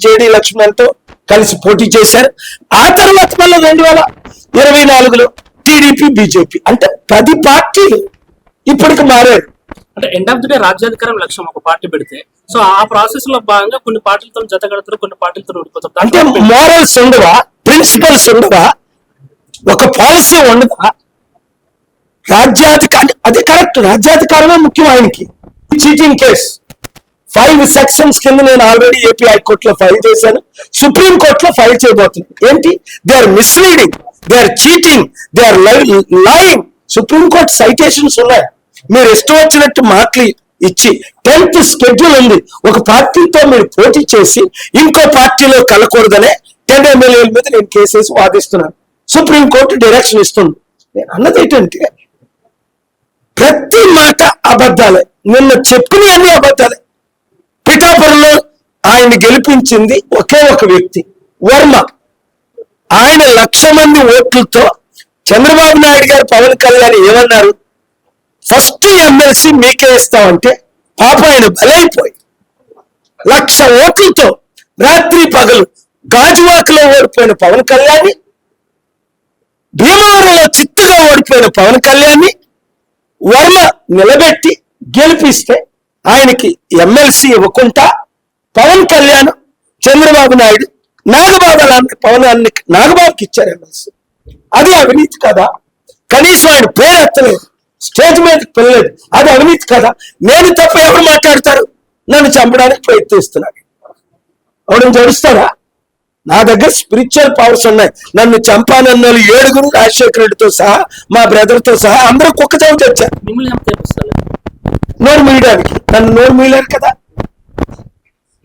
JD లక్ష్మణ్తో కలిసి పోటీ చేశారు. ఆ తర్వాత మళ్ళీ 2024లో టీడీపీ బీజేపీ అంటే 10 పార్టీలు ఇప్పటికి మారారు. అంటే ఎండ్ ఆఫ్ ది డే రాజ్యాధికారం లక్ష్యం ఒక పార్టీ పెడితే, సో ఆ ప్రాసెస్ లో భాగంగా కొన్ని పార్టీలతో జత కడతారు, కొన్ని పార్టీలతో ఓడిపోతారు. అంటే మోరల్స్ ఉండవా, ప్రిన్సిపల్స్ ఉండవా, ఒక పాలసీ ఉండదా? రాజ్యాధికారం అది కరెక్ట్, రాజ్యాధికారమే ముఖ్యం ఆయనకి. చీటింగ్ కేసు 5 సెక్షన్స్ కింద నేను ఆల్రెడీ ఏపీ హైకోర్టులో ఫైల్ చేశాను, సుప్రీం కోర్టులో ఫైల్ చేయబోతున్నాను. ఏంటి? They are misleading, they are cheating, they are lying. Supreme court citations ఉన్నాయి. మీరు ఇష్టం వచ్చినట్టు మాటలు ఇచ్చి 10th షెడ్యూల్ ఉంది, ఒక పార్టీతో మీరు పోటీ చేసి ఇంకో పార్టీలో కలకూడదనే 10 ఎమ్మెల్యేల మీద నేను కేసేసి వాదిస్తున్నాను. సుప్రీం కోర్టు డైరెక్షన్ ఇస్తుంది. నేను అన్నది ఏంటంటే ప్రతి మాట అబద్ధాలే, నిన్న చెప్పిన అన్ని అబద్ధాలే. పిఠాపురంలో ఆయన్ని గెలిపించింది ఒకే ఒక వ్యక్తి, వర్మ. ఆయన 1,00,000 మంది ఓట్లతో చంద్రబాబు నాయుడు గారు పవన్ కళ్యాణ్ ఏమన్నారు? ఫస్ట్ ఎమ్మెల్సీ మీకే ఇస్తామంటే పాప ఆయన బలైపోయి 1,00,000 ఓట్లతో రాత్రి పగలు గాజువాకలో ఓడిపోయిన పవన్ కళ్యాణ్, భీమవరంలో చిత్తగా ఓడిపోయిన పవన్ కళ్యాణ్ వర్మ నిలబెట్టి గెలిపిస్తే ఆయనకి ఎమ్మెల్సీ ఇవ్వకుండా పవన్ కళ్యాణ్ చంద్రబాబు నాయుడు నాగబాబుకి ఇచ్చారు ఎమ్మెల్సీ. అది అవినీతి కదా? కనీసం ఆయన పేరు ఎత్తలేదు, స్టేజ్ మీదకి పిల్లలేదు, అది అవినీతి కదా? నేను తప్ప ఎవరు మాట్లాడతారు? నన్ను చంపడానికి ప్రయత్నిస్తున్నాడు. ఎవడని జడుస్తారా? నా దగ్గర స్పిరిచువల్ పవర్స్ ఉన్నాయి. నన్ను చంపానన్న 7 రాజశేఖర రెడ్డితో సహా, మా బ్రదర్తో సహా అందరూ కుక్క చావు తెచ్చారు నోరు మీయడానికి. నన్ను నోరు మీయలేరు కదా,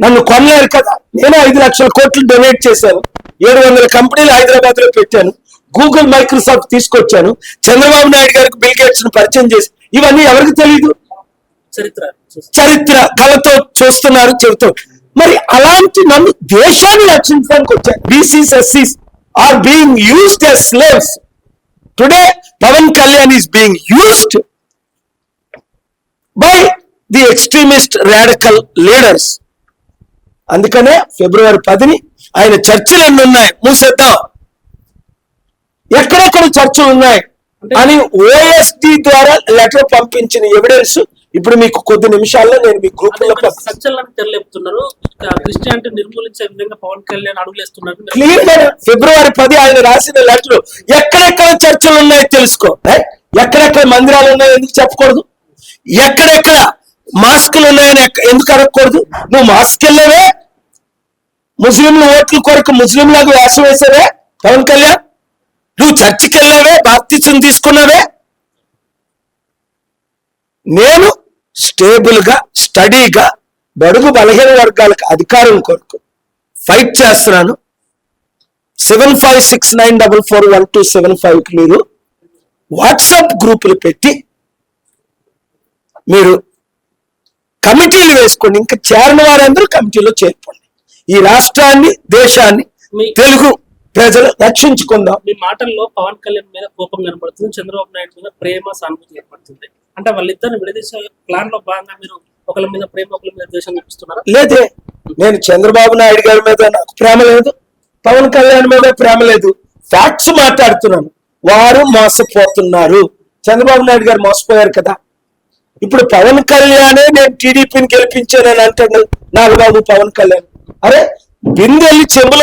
నన్ను కొనలేరు కదా. నేను 5 లక్షల కోట్లు డొనేట్ చేశాను, 700 కంపెనీలు హైదరాబాద్ లో పెట్టాను, గూగుల్ మైక్రోసాఫ్ట్ తీసుకొచ్చాను, చంద్రబాబు నాయుడు గారికి బిల్ గేట్స్ ను పరిచయం చేసి. ఇవన్నీ ఎవరికి తెలియదు? చరిత్ర కళతో చూస్తున్నారు, చెబుతారు. మరి అలాంటి నన్ను దేశాన్ని రక్షించడానికి వచ్చారు. బీసీస్ ఎస్సీస్ are being used as slaves. Today Pawan Kalyan is being used by the extremist radical leaders. అందుకనే ఫిబ్రవరి 10ని ఆయన చర్చలు ఎన్ని ఉన్నాయి మూసేద్దాం, ఎక్కడెక్కడ చర్చలు ఉన్నాయి అని ఓఎస్టీ ద్వారా లెటర్ పంపించిన ఎవిడెన్స్ ఇప్పుడు మీకు కొద్ది నిమిషాల్లో నేను మీ గ్రూప్ లో తెరలేపుతున్నారు. క్రిస్టియానిటీ నిర్మూలించే విధంగా పవన్ కళ్యాణ్ అడుగులేస్తున్నారు. క్లియర్ గా ఫిబ్రవరి 10 ఆయన రాసిన లెటర్ ఎక్కడెక్కడ చర్చలు ఉన్నాయో తెలుసుకో. ఎక్కడెక్కడ మందిరాలు ఉన్నాయో ఎందుకు చెప్పకూడదు? ఎక్కడెక్కడ మాస్కులు ఉన్నాయని ఎందుకు అడగకూడదు? నువ్వు మాస్క్ వెళ్ళావే, ముస్లింల ఓట్ల కొరకు ముస్లింలకు వేషం వేసావే పవన్ కళ్యాణ్. నువ్వు చర్చికి వెళ్ళావే, బాప్తిజం తీసుకున్నావే. నేను స్టేబుల్ గా స్టడీగా బడుగు బలహీన వర్గాలకు అధికారం కొరకు ఫైట్ చేస్తున్నాను. 7569441275 మీరు వాట్సాప్ గ్రూపులు పెట్టి మీరు కమిటీలు వేసుకోండి. ఇంకా చేరిన వారందరూ కమిటీలో చేరుకోండి. ఈ రాష్ట్రాన్ని, దేశాన్ని, తెలుగు ప్రజలు రక్షించుకుందాం. మీ మాటల్లో పవన్ కళ్యాణ్ మీద కోపం కనబడుతుంది, చంద్రబాబు నాయుడు మీద ప్రేమ సానుభూతి ఏర్పడుతుంది. అంటే వాళ్ళిద్దరిని విడదీసే ప్లాన్ లో భాగంగా మీరు ఒకరి మీద ప్రేమ, ఒకరి మీద ద్వేషం చూపిస్తున్నారా? లేదే, నేను చంద్రబాబు నాయుడు గారి మీద నాకు ప్రేమ లేదు, పవన్ కళ్యాణ్ మీద ప్రేమ లేదు. ఫ్యాక్ట్స్ మాట్లాడుతున్నాను. వారు మోసపోతున్నారు. చంద్రబాబు నాయుడు గారు మోసపోయారు కదా. ఇప్పుడు పవన్ కళ్యాణే నేను టీడీపీని గెలిపించానని అంటాడు నాగబాబు. పవన్ కళ్యాణ్ అరే బిందెల్లి చెంబులో